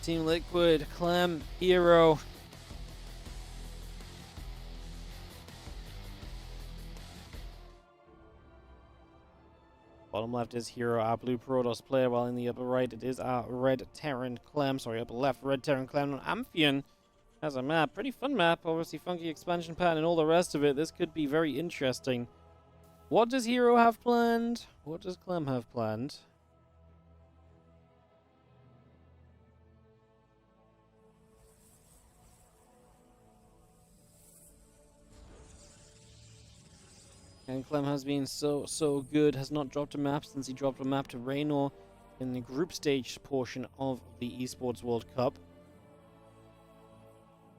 Team Liquid, Clem, herO. Bottom left is herO, our blue Protoss player, while in the upper right it is our red Terran Clem. Sorry, upper left, red Terran Clem on Amphion. Has a map, pretty fun map, obviously funky expansion pattern and all the rest of it. This could be very interesting. What does herO have planned? What does Clem have planned? And Clem has been so good, has not dropped a map since he dropped a map to herO in the group stage portion of the eSports World Cup.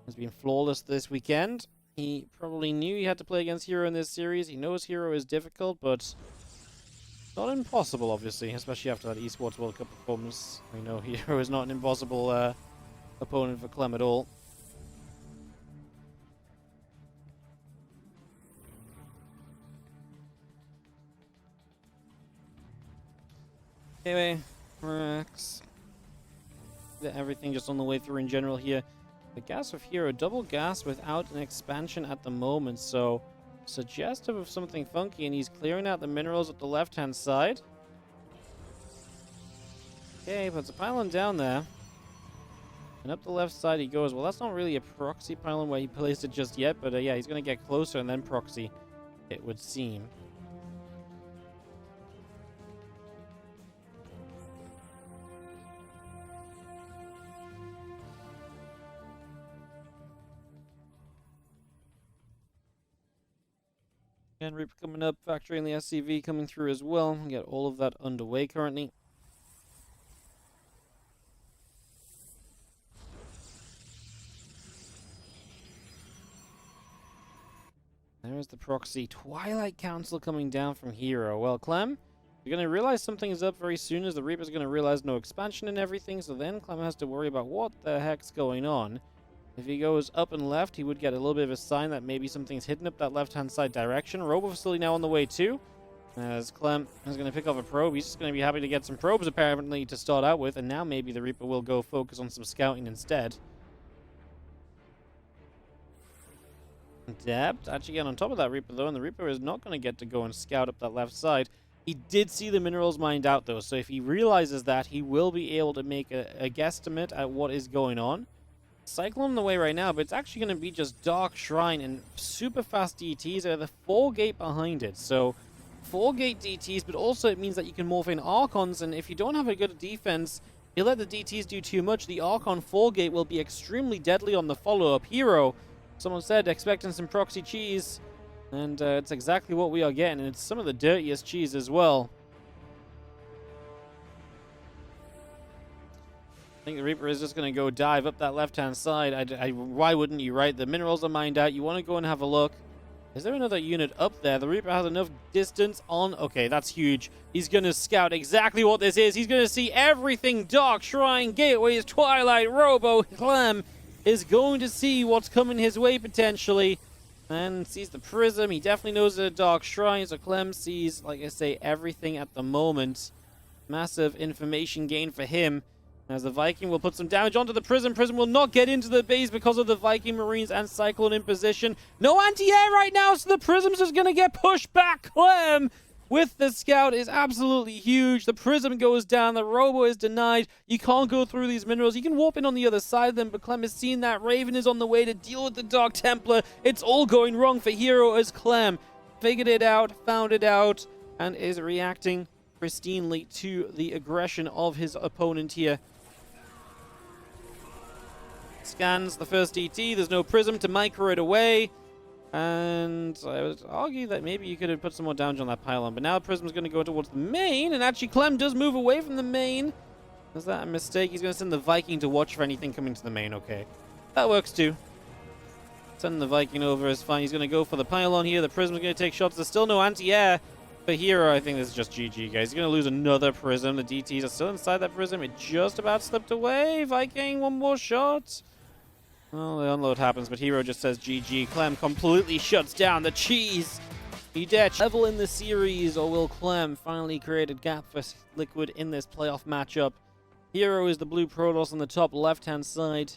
Has been flawless this weekend. He probably knew he had to play against herO in this series. He knows herO is difficult, but not impossible, obviously, especially after that eSports World Cup performance. We know herO is not an impossible opponent for Clem at all. Anyway, Rex. Everything just on the way through in general here. The gas of herO, double gas without an expansion at the moment, so suggestive of something funky, and he's clearing out the minerals at the left-hand side. Okay, puts a pylon down there. And up the left side he goes. Well, that's not really a proxy pylon where he placed it just yet, but yeah, he's going to get closer and then proxy, it would seem. And Reaper coming up, factoring the SCV coming through as well. We get all of that underway currently. There's the proxy. Twilight Council coming down from herO. Well, Clem, you're going to realize something is up very soon, as the Reaper's going to realize no expansion and everything, so then Clem has to worry about what the heck's going on. If he goes up and left, he would get a little bit of a sign that maybe something's hidden up that left-hand side direction. Robo facility now on the way too, as Clem is going to pick off a probe. He's just going to be happy to get some probes apparently to start out with, and now maybe the Reaper will go focus on some scouting instead. Depth actually get on top of that Reaper though, and the Reaper is not going to get to go and scout up that left side. He did see the minerals mined out though, so if he realizes that, he will be able to make a guesstimate at what is going on. Cyclone on the way right now, but it's actually going to be just Dark Shrine and super fast DTs. They're the 4 gate behind it, so 4 gate DTs, but also it means that you can morph in Archons, and if you don't have a good defense, you let the DTs do too much, the Archon 4 gate will be extremely deadly on the follow-up. herO, someone said, expecting some proxy cheese, and it's exactly what we are getting, and it's some of the dirtiest cheese as well. I think the Reaper is just going to go dive up that left-hand side. Why wouldn't you, right? The minerals are mined out. You want to go and have a look. Is there another unit up there? The Reaper has enough distance on. Okay, that's huge. He's going to scout exactly what this is. He's going to see everything. Dark Shrine, Gateways, Twilight, Robo, Clem is going to see what's coming his way potentially. And sees the Prism. He definitely knows the Dark Shrine. So Clem sees, like I say, everything at the moment. Massive information gain for him. As the Viking will put some damage onto the Prism. Prism will not get into the base because of the Viking Marines and Cyclone in position. No anti-air right now, so the Prism's just going to get pushed back. Clem with the Scout is absolutely huge. The Prism goes down. The Robo is denied. You can't go through these minerals. You can warp in on the other side of them, but Clem has seen that. Raven is on the way to deal with the Dark Templar. It's all going wrong for herO as Clem figured it out, found it out, and is reacting pristinely to the aggression of his opponent here. Scans the first DT. There's no Prism to micro it away. And I would argue that maybe you could have put some more damage on that pylon. But now Prism's going to go towards the main. And actually Clem does move away from the main. Is that a mistake? He's going to send the Viking to watch for anything coming to the main. Okay. That works too. Sending the Viking over is fine. He's going to go for the pylon here. The Prism's going to take shots. There's still no anti-air. For herO, I think this is just GG, guys. He's going to lose another Prism. The DTs are still inside that Prism. It just about slipped away. Viking, one more shot. Well, the unload happens, but herO just says GG. Clem completely shuts down the cheese. He dare level in the series, or will Clem finally create a gap for Liquid in this playoff matchup? herO is the blue Protoss on the top left-hand side.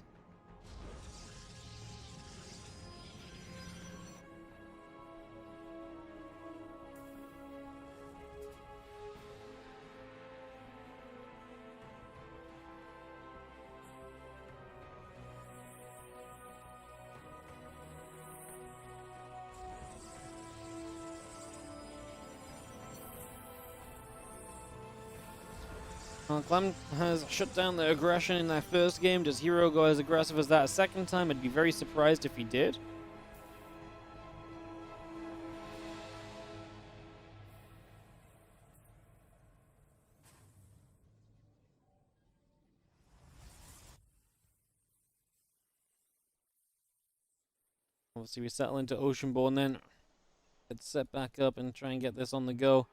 Clem has shut down the aggression in that first game. Does herO go as aggressive as that a second time? I'd be very surprised if he did. Obviously, we settle into Oceanborn then. Let's set back up and try and get this on the go.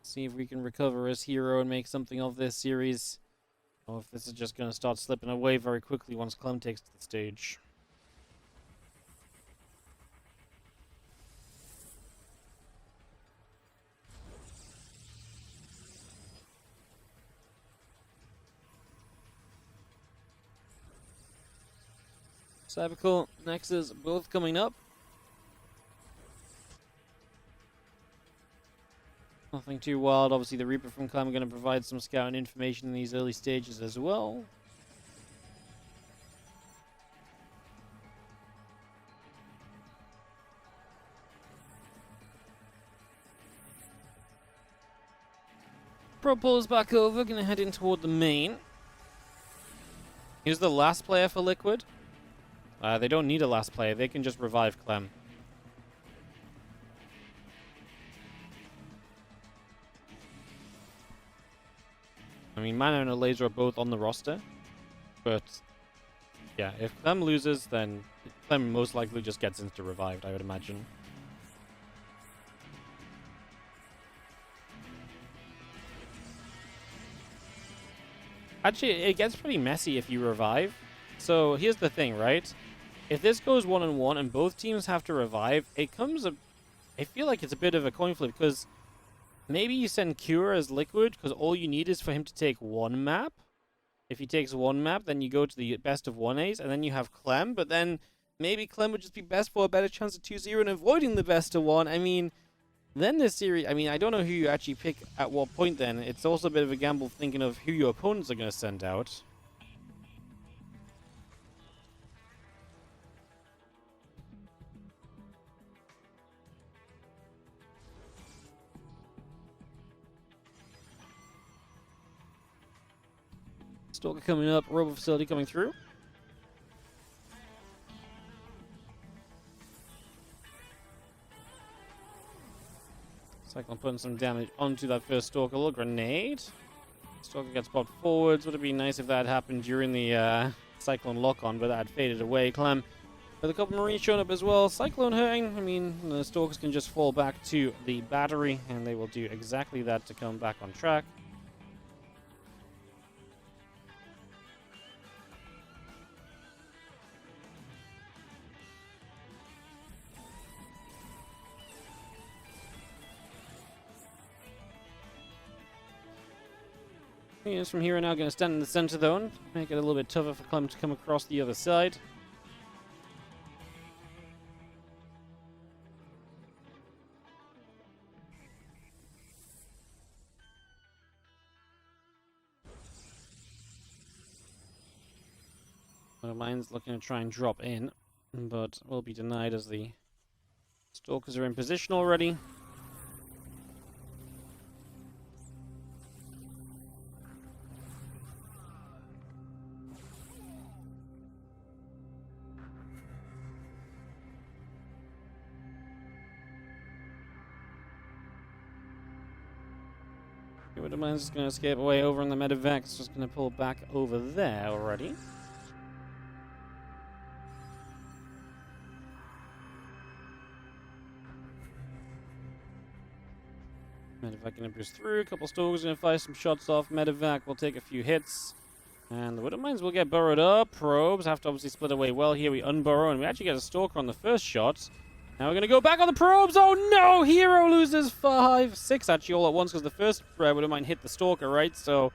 See if we can recover as herO and make something of this series. Or if this is just going to start slipping away very quickly once Clem takes to the stage. Cybercore, Nexus, both coming up. Nothing too wild. Obviously, the Reaper from Clem are going to provide some scouting information in these early stages as well. Pro pulls back over, going to head in toward the main. Here's the last player for Liquid. They don't need a last player. They can just revive Clem. I mean, Mana and a Laser are both on the roster, but yeah, if Clem loses, then Clem most likely just gets insta-revived, I would imagine. Actually, it gets pretty messy if you revive. So here's the thing, right? If this goes 1-on-1 and both teams have to revive, I feel like it's a bit of a coin flip, because maybe you send Cure as Liquid, because all you need is for him to take one map. If he takes one map, then you go to the best of 1As, and then you have Clem, but then maybe Clem would just be best for a better chance of 2-0 and avoiding the best of 1. I mean, then this series, I mean, I don't know who you actually pick at what point then. It's also a bit of a gamble thinking of who your opponents are going to send out. Stalker coming up, Robo Facility coming through. Cyclone putting some damage onto that first Stalker. Little grenade. Stalker gets popped forwards. Would have been nice if that had happened during the Cyclone lock-on, but that had faded away. Clem with a couple Marines showing up as well. Cyclone hurting. I mean, the Stalkers can just fall back to the battery, and they will do exactly that to come back on track. Units from here are now going to stand in the center zone, make it a little bit tougher for Clem to come across the other side. Mine's looking to try and drop in, but will be denied as the Stalkers are in position already. Mine's just going to escape away over in the medevac. Just going to pull back over there already. Medevac going to boost through. A couple Stalkers going to fire some shots off. Medevac will take a few hits. And the Widow Mines will get burrowed up. Probes have to obviously split away well here. We unburrow and we actually get a Stalker on the first shot. Now we're going to go back on the probes. Oh no! herO loses 5, 6 actually all at once because the first Widow Mine hit the Stalker, right? So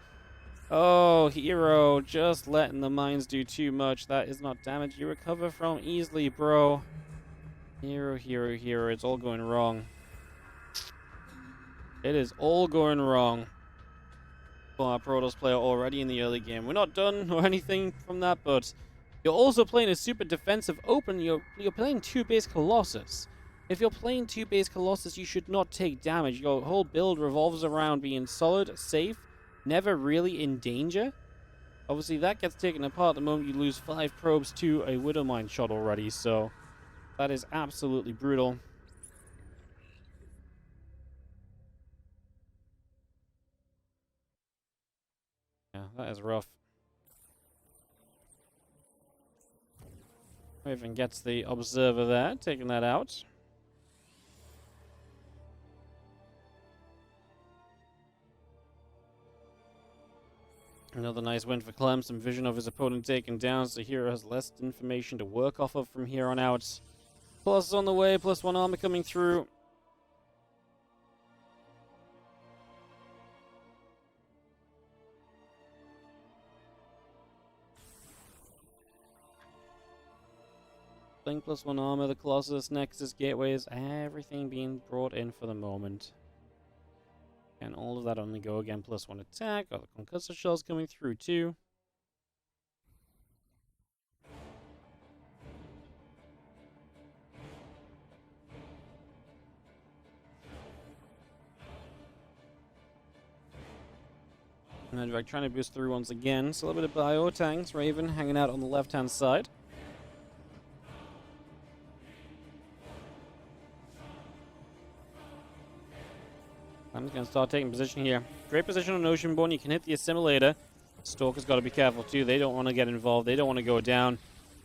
Oh, herO, just letting the mines do too much. That is not damage you recover from easily, bro. herO. It's all going wrong. It is all going wrong for our Protoss player already in the early game. We're not done or anything from that, but you're also playing a super defensive open. You're playing 2 base Colossus. If you're playing 2 base Colossus, you should not take damage. Your whole build revolves around being solid, safe, never really in danger. Obviously, that gets taken apart the moment you lose 5 probes to a Widow Mine shot already, so that is absolutely brutal. Yeah, that is rough. Raven gets the Observer there, taking that out. Another nice win for Clem. Some vision of his opponent taken down, so herO has less information to work off of from here on out. Plus on the way, +1 armor coming through. Blink +1 armor, the Colossus, Nexus, Gateways, everything being brought in for the moment. And all of that only go again +1 attack. Got the concussor shells coming through too. And then trying to boost through once again. So a little bit of bio tanks. Raven hanging out on the left-hand side. I'm just going to start taking position here. Great position on Oceanborn. You can hit the assimilator. Stalker's got to be careful too. They don't want to get involved. They don't want to go down.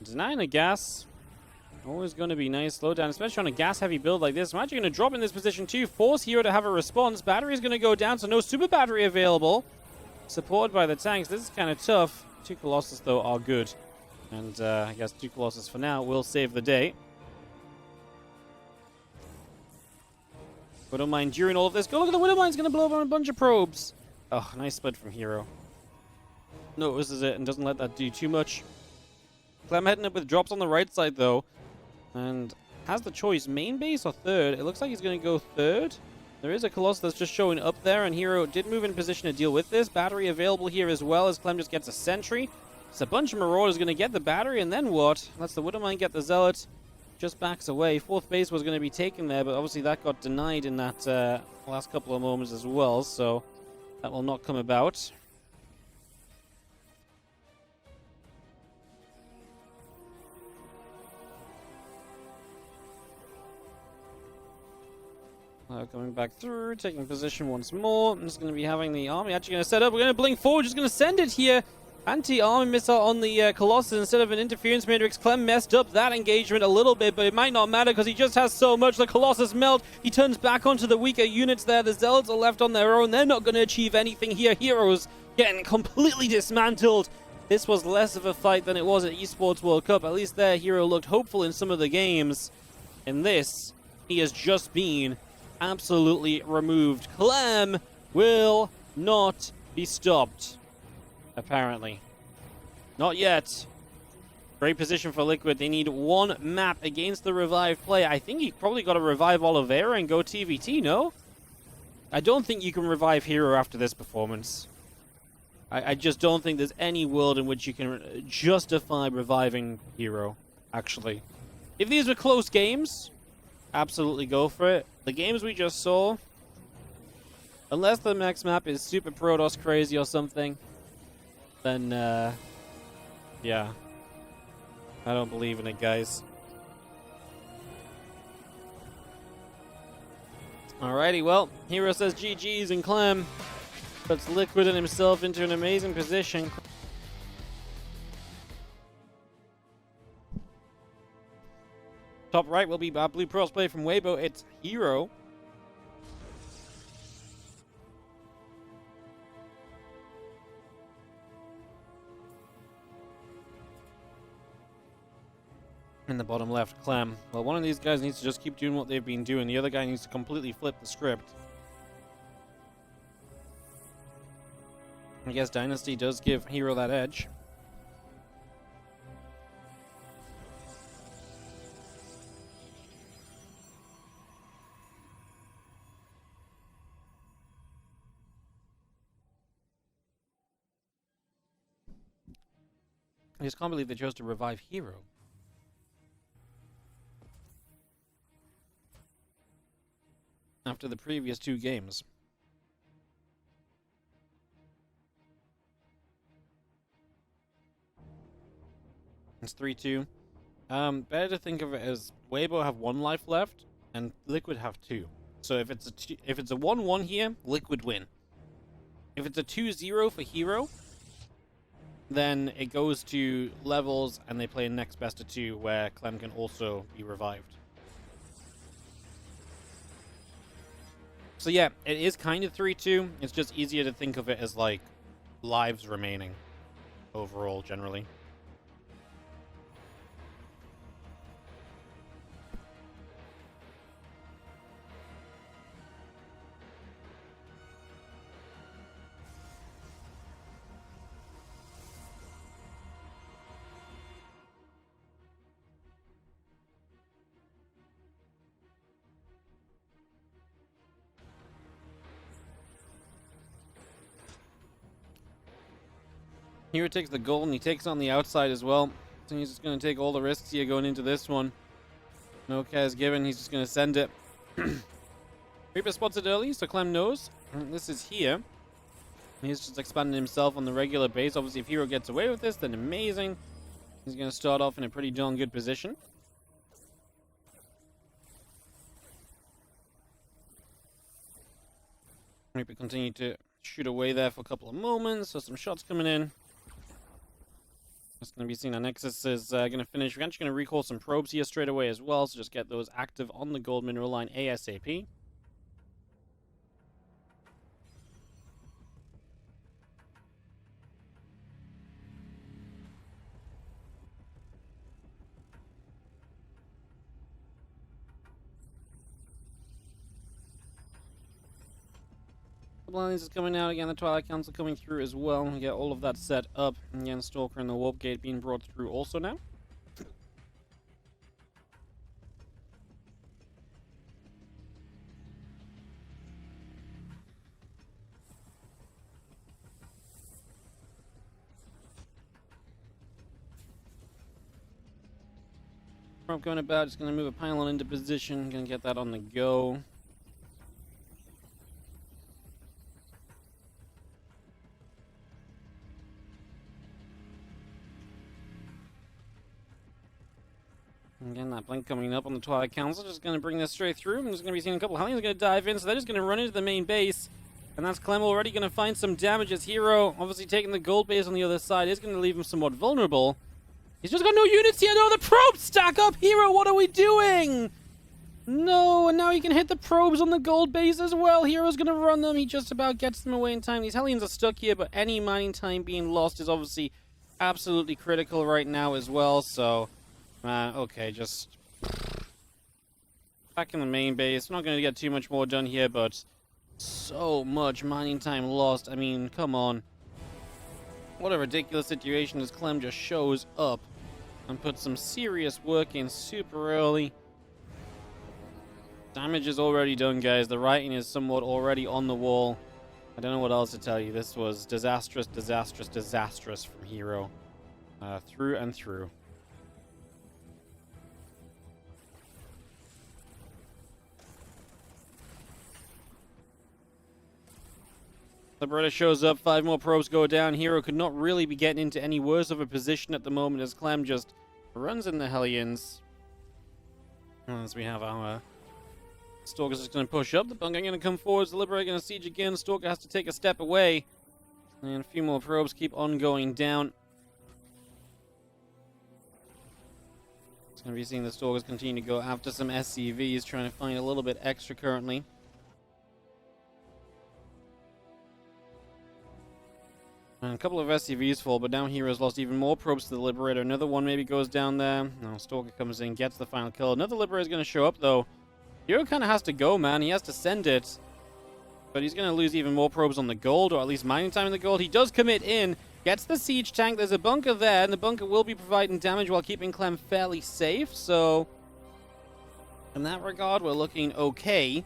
Denying the gas. Always going to be nice. Slow down, especially on a gas-heavy build like this. I'm actually going to drop in this position too. Force herO to have a response. Battery's going to go down, so no super battery available. Supported by the tanks. This is kind of tough. 2 Colossus, though, are good. And I guess 2 Colossus for now will save the day. Widow Mine during all of this. Go look at the Widow Mine's going to blow up on a bunch of probes. Oh, nice split from herO. Notices it and doesn't let that do too much. Clem heading up with drops on the right side, though. And has the choice, main base or third? It looks like he's going to go third. There is a Colossus that's just showing up there, and herO did move in position to deal with this. Battery available here as well, as Clem just gets a sentry. It's a bunch of Marauders going to get the battery, and then what? Lets the Widow Mine get the Zealot. Just backs away. 4th base was going to be taken there, but obviously that got denied in that last couple of moments as well, so that will not come about. Coming back through, taking position once more. I'm just going to be having the army actually going to set up. We're going to blink forward, just going to send it here. Anti-armor missile on the Colossus instead of an interference matrix. Clem messed up that engagement a little bit, but it might not matter because he just has so much. The Colossus melt. He turns back onto the weaker units there. The Zealots are left on their own. They're not going to achieve anything here. herO's getting completely dismantled. This was less of a fight than it was at eSports World Cup. At least there, herO looked hopeful in some of the games. In this, he has just been absolutely removed. Clem will not be stopped. Apparently. Not yet. Great position for Liquid. They need 1 map against the revived player. I think he probably got to revive Oliveira and go TvT, no? I don't think you can revive herO after this performance. I just don't think there's any world in which you can justify reviving herO, actually. If these were close games, absolutely go for it. The games we just saw, unless the next map is super Protoss crazy or something, then, yeah. I don't believe in it, guys. Alrighty, well, herO says GG's, and Clem puts Liquid and himself into an amazing position. Top right will be Blue Protoss play from Weibo. It's herO. In the bottom left, Clem. Well, one of these guys needs to just keep doing what they've been doing. The other guy needs to completely flip the script. I guess Dynasty does give herO that edge. I just can't believe they chose to revive herO. After the previous 2 games. It's 3-2. Better to think of it as Weibo have 1 life left, and Liquid have 2. So if it's a 1-1 here, Liquid win. If it's a 2-0 for herO, then it goes to levels, and they play a next best of 2, where Clem can also be revived. So yeah, it is kind of 3-2. It's just easier to think of it as, like, lives remaining overall, generally. herO takes the gold, and he takes on the outside as well. So he's just going to take all the risks here going into this one. No cares given, he's just going to send it. Reaper spots it early, so Clem knows. This is here. He's just expanding himself on the regular base. Obviously, if herO gets away with this, then amazing. He's going to start off in a pretty darn good position. Reaper continue to shoot away there for a couple of moments. So some shots coming in. It's going to be seen. Our Nexus is going to finish. We're actually going to recall some probes here straight away as well. So just get those active on the gold mineral line ASAP. Lines is coming out again, the Twilight Council coming through as well. We get all of that set up. Again, Stalker and the Warp Gate being brought through also now. Probe going about, just going to move a pylon into position. Going to get that on the go. Again, that blink coming up on the Twilight Council. Just going to bring this straight through. I'm just going to be seeing a couple of Hellions going to dive in, so they're just going to run into the main base. And that's Clem already going to find some damage as herO, obviously taking the gold base on the other side, is going to leave him somewhat vulnerable. He's just got no units here. No, the probes stack up. herO, what are we doing? No, and now he can hit the probes on the gold base as well. herO's going to run them. He just about gets them away in time. These Hellions are stuck here, but any mining time being lost is obviously absolutely critical right now as well, so... okay, just back in the main base. We're not going to get too much more done here, but so much mining time lost. I mean, come on. What a ridiculous situation as Clem just shows up and puts some serious work in super early. Damage is already done, guys. The writing is somewhat already on the wall. I don't know what else to tell you. This was disastrous, disastrous, disastrous from herO. Through and through. Liberator shows up, 5 more probes go down. herO could not really be getting into any worse of a position at the moment as Clem just runs in the Hellions. As we have our Stalker's just going to push up. The Bunker going to come forward. The Liberator going to siege again. Stalker has to take a step away. And a few more probes keep on going down. It's going to be seeing the Stalkers continue to go after some SCVs, trying to find a little bit extra currently. And a couple of SCVs fall, but now herO's lost even more probes to the Liberator. Another one maybe goes down there. No, Stalker comes in, gets the final kill. Another Liberator is going to show up, though. herO kind of has to go, man. He has to send it. But he's going to lose even more probes on the gold, or at least mining time in the gold. He does commit in, gets the siege tank. There's a bunker there, and the bunker will be providing damage while keeping Clem fairly safe. So, in that regard, we're looking okay.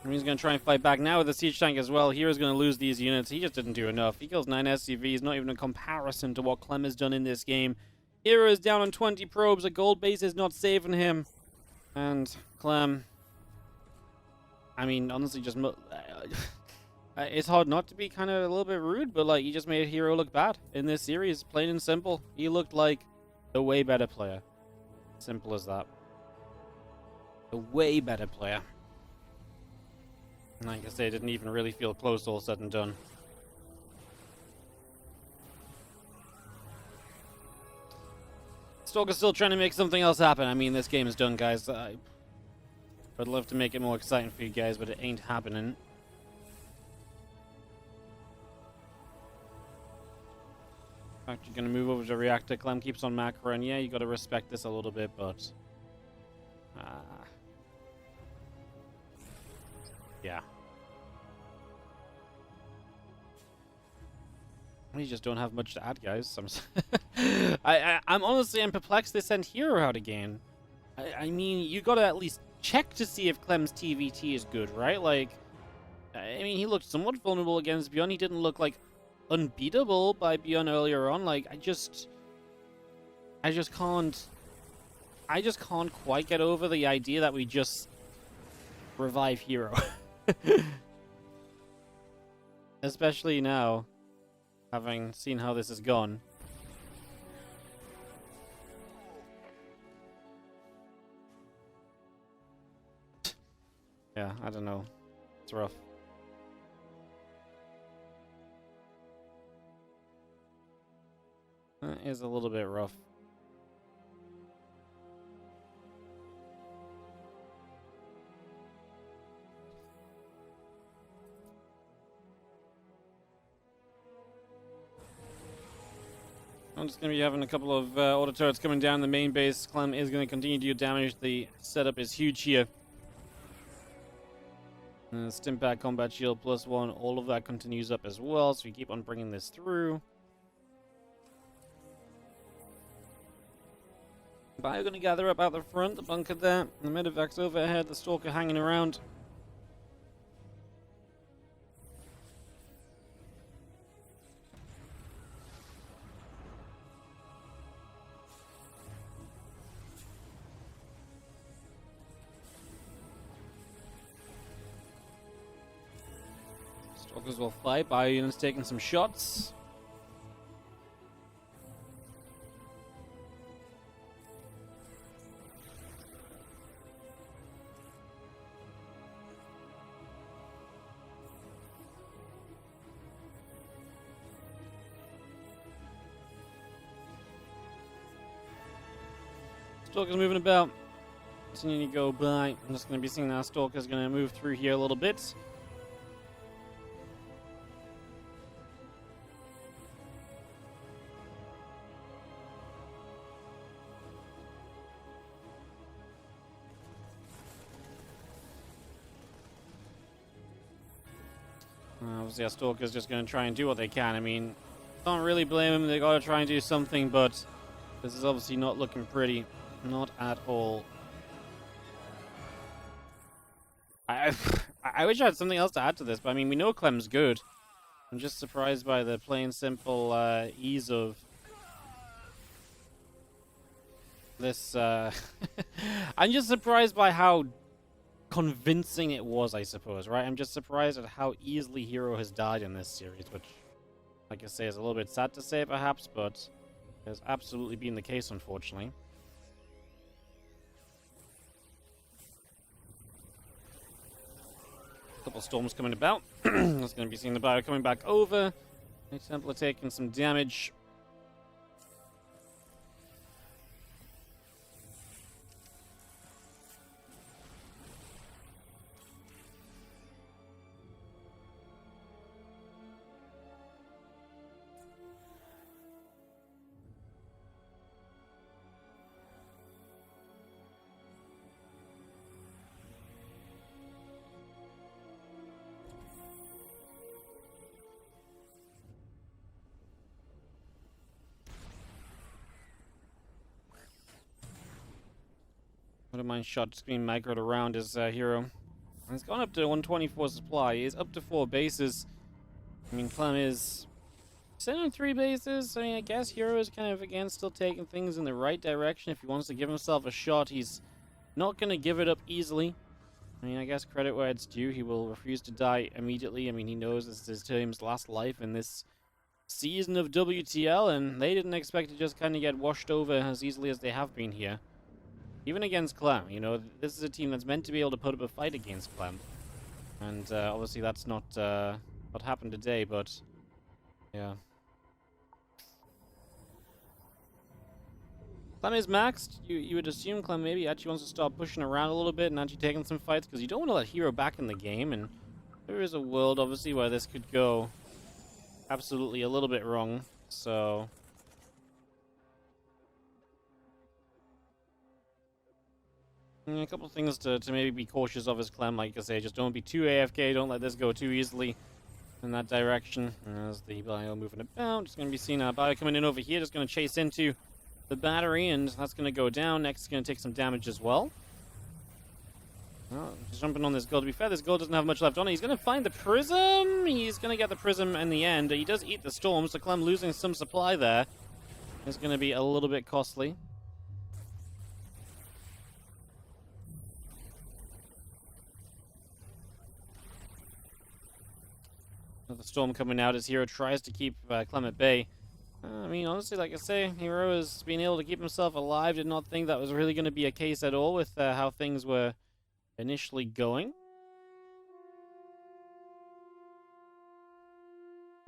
And he's going to try and fight back now with the siege tank as well. Hero's going to lose these units. He just didn't do enough. He kills 9 SCVs, not even a comparison to what Clem has done in this game. Hero is down on 20 probes. A gold base is not saving him. And Clem, I mean, honestly, just it's hard not to be kind of a little bit rude, but like, he just made Hero look bad in this series, plain and simple. He looked like a way better player. Simple as that. A way better player. Like I say, it didn't even really feel close, all said and done. Stalker's still trying to make something else happen. I mean, this game is done, guys. I'd love to make it more exciting for you guys, but it ain't happening. In fact, you're going to move over to reactor. Clem keeps on macro, and yeah, you got to respect this a little bit, but... yeah. We just don't have much to add, guys. I'm honestly perplexed they sent Hero out again. I mean, you gotta at least check to see if Clem's TvT is good, right? Like, I mean, he looked somewhat vulnerable against Beyond. He didn't look, like, unbeatable by Beyond earlier on. Like, I just can't quite get over the idea that we just revive Hero. Especially now, having seen how this has gone. Yeah, I don't know. It's rough. That is a little bit rough. I'm just going to be having a couple of auto turrets coming down the main base. Clem is going to continue to do damage. The setup is huge here. Stimpack combat shield +1. All of that continues up as well, so we keep on bringing this through. Bio going to gather up out the front, the bunker there. The medevac's overhead, the stalker hanging around. Stalkers will fight. Bio units taking some shots. Stalker's moving about. Continuing to go by. I'm just going to be seeing that Stalker's going to move through here a little bit. Obviously, our Stalker's just going to try and do what they can. I mean, can't really blame them. They got to try and do something, but this is obviously not looking pretty. Not at all. I wish I had something else to add to this, but I mean, we know Clem's good. I'm just surprised by the plain simple ease of this. I'm just surprised by how convincing it was, I suppose, right? I'm just surprised at how easily Hero has died in this series, which, like I say, is a little bit sad to say, perhaps, but has absolutely been the case, unfortunately. Couple storms coming about. That's going to be seeing the bio coming back over. Templar taking some damage. Wouldn't mind shot just being microed around his herO. And he's gone up to 124 supply. He's up to 4 bases. I mean, Clem is sitting on 3 bases. I mean, I guess herO is kind of, again, still taking things in the right direction. If he wants to give himself a shot, he's not going to give it up easily. I mean, I guess credit where it's due. He will refuse to die immediately. I mean, he knows this is his team's last life in this season of WTL, and they didn't expect to just kind of get washed over as easily as they have been here. Even against Clem, you know, this is a team that's meant to be able to put up a fight against Clem. And obviously that's not what happened today, but yeah. Clem is maxed. You would assume Clem maybe actually wants to start pushing around a little bit and actually taking some fights, because you don't want to let herO back in the game, and there is a world, obviously, where this could go absolutely a little bit wrong, so... a couple of things to maybe be cautious of as Clem, like I say, just don't be too AFK, don't let this go too easily in that direction. As the Bio moving about, just going to be seeing Bio coming in over here, just going to chase into the battery, and that's going to go down. Next is going to take some damage as well. Just jumping on this gold. To be fair, this gold doesn't have much left on it. He's going to find the prism. He's going to get the prism in the end. He does eat the storm, so Clem losing some supply there is going to be a little bit costly. The storm coming out as herO tries to keep Clem at bay. I mean, honestly, like I say, herO has been able to keep himself alive. Did not think that was really going to be a case at all with how things were initially going.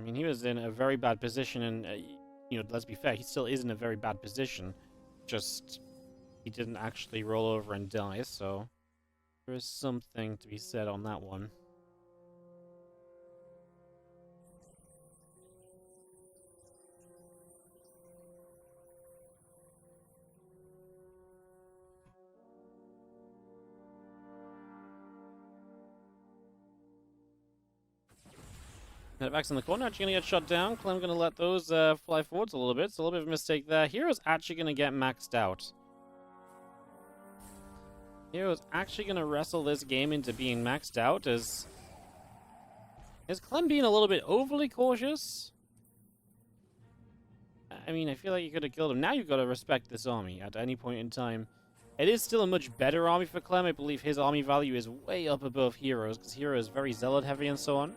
I mean, he was in a very bad position, and, you know, let's be fair, he still is in a very bad position. Just, he didn't actually roll over and die, so there is something to be said on that one. Backs in the corner, actually going to get shot down. Clem going to let those fly forwards a little bit. It's a little bit of a mistake there. herO's actually going to get maxed out. herO's actually going to wrestle this game into being maxed out. Is Clem being a little bit overly cautious? I mean, I feel like you could have killed him. Now you've got to respect this army at any point in time. It is still a much better army for Clem. I believe his army value is way up above herO's, because herO is very zealot heavy and so on.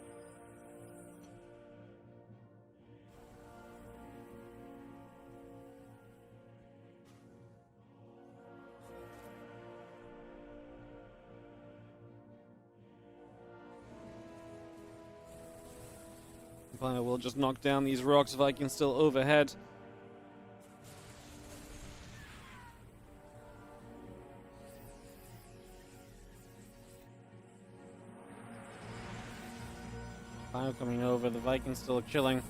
I will just knock down these rocks. Vikings still overhead. Bio coming over. The Vikings still killing.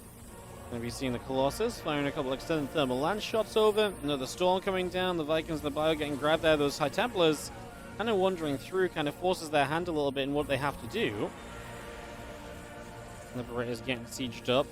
Going to be seeing the Colossus firing a couple extended thermal lance shots over. Another storm coming down. The Vikings and the Bio getting grabbed there. Those High Templars kind of wandering through, kind of forces their hand a little bit in what they have to do. Liberator's getting sieged up.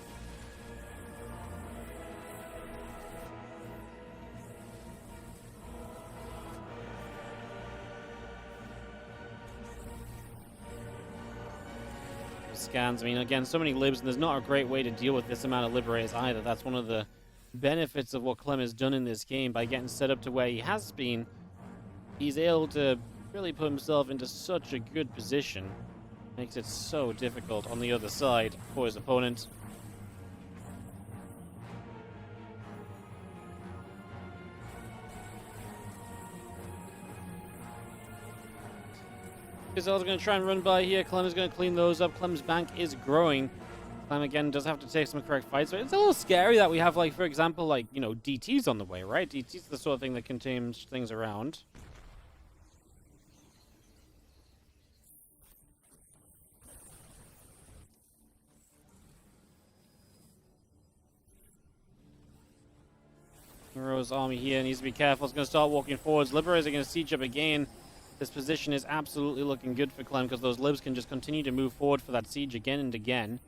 Scans, I mean, again, so many libs, and there's not a great way to deal with this amount of liberators either. That's one of the benefits of what Clem has done in this game. By getting set up to where he has been, he's able to really put himself into such a good position. Makes it so difficult on the other side for his opponent. Gazelle's going to try and run by here. Clem is going to clean those up. Clem's bank is growing. Clem, again, does have to take some correct fights. But it's a little scary that we have, like, for example, like, you know, DTs on the way, right? DT's the sort of thing that can change things around. herO's army here needs to be careful. It's going to start walking forwards. Liberators are going to siege up again. This position is absolutely looking good for Clem, because those libs can just continue to move forward for that siege again and again.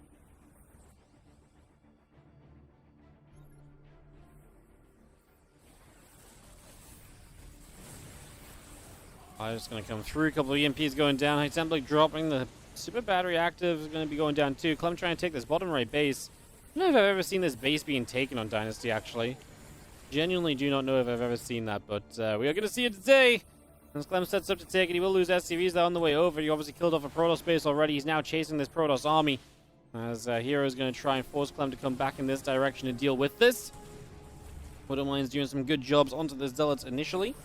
Just going to come through. A couple of EMPs going down. High Template dropping. The Super Battery Active is going to be going down too. Clem trying to take this bottom right base. I don't know if I've ever seen this base being taken on Dynasty, actually. Genuinely do not know if I've ever seen that, but we are going to see it today. As Clem sets up to take it, he will lose SCVs there on the way over. He obviously killed off a Protoss base already. He's now chasing this Protoss army. As herO is going to try and force Clem to come back in this direction to deal with this. Wouldn't doing some good jobs onto the Zealots initially.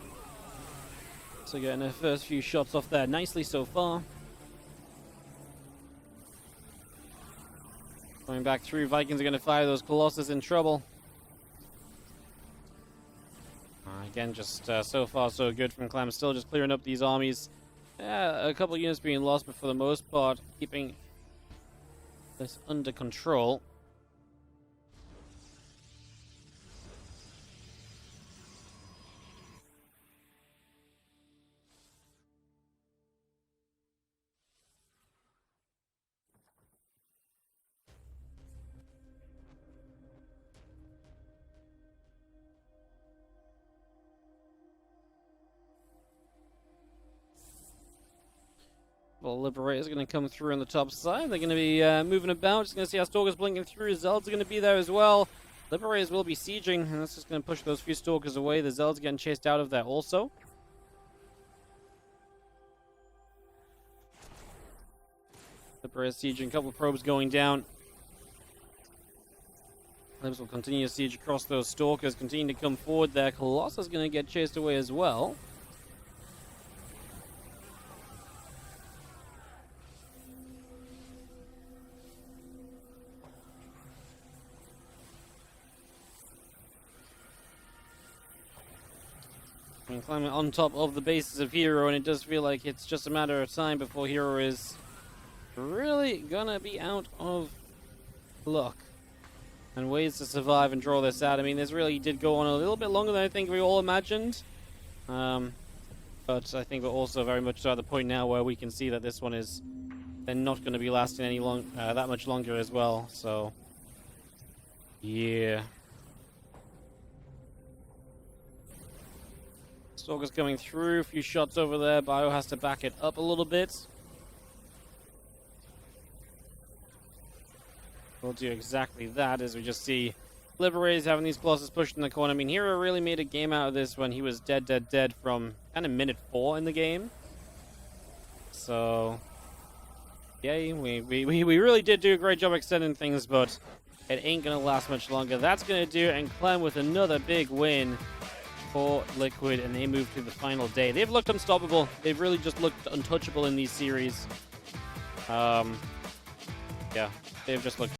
So getting the first few shots off there nicely so far. Going back through, Vikings are going to fire those Colossus in trouble. Again, just so far so good from Clem. Still just clearing up these armies. A couple units being lost, but for the most part, keeping this under control. Well, Liberator's going to come through on the top side. They're going to be moving about. Just going to see our Stalkers blinking through. Zealots are going to be there as well. Liberators will be sieging, and that's just going to push those few Stalkers away. The Zealots are getting chased out of there also. Liberators sieging. A couple of probes going down. Libs will continue to siege across those Stalkers. Continue to come forward there. Colossus is going to get chased away as well. Climbing on top of the bases of herO, and it does feel like it's just a matter of time before herO is really gonna be out of luck and ways to survive and draw this out. I mean, this really did go on a little bit longer than I think we all imagined, but I think we're also very much at the point now where we can see that this one is they're not going to be lasting any that much longer as well. So, yeah. Stalker's coming through, a few shots over there. Bio has to back it up a little bit. We'll do exactly that as we just see Liberators having these Colossus pushed in the corner. I mean, herO really made a game out of this when he was dead from kind of minute 4 in the game. So, yeah, we really did do a great job extending things, but it ain't going to last much longer. That's going to do it, and Clem with another big win for Liquid, and they move to the final day. They've looked unstoppable. They've really just looked untouchable in these series. Yeah, they've just looked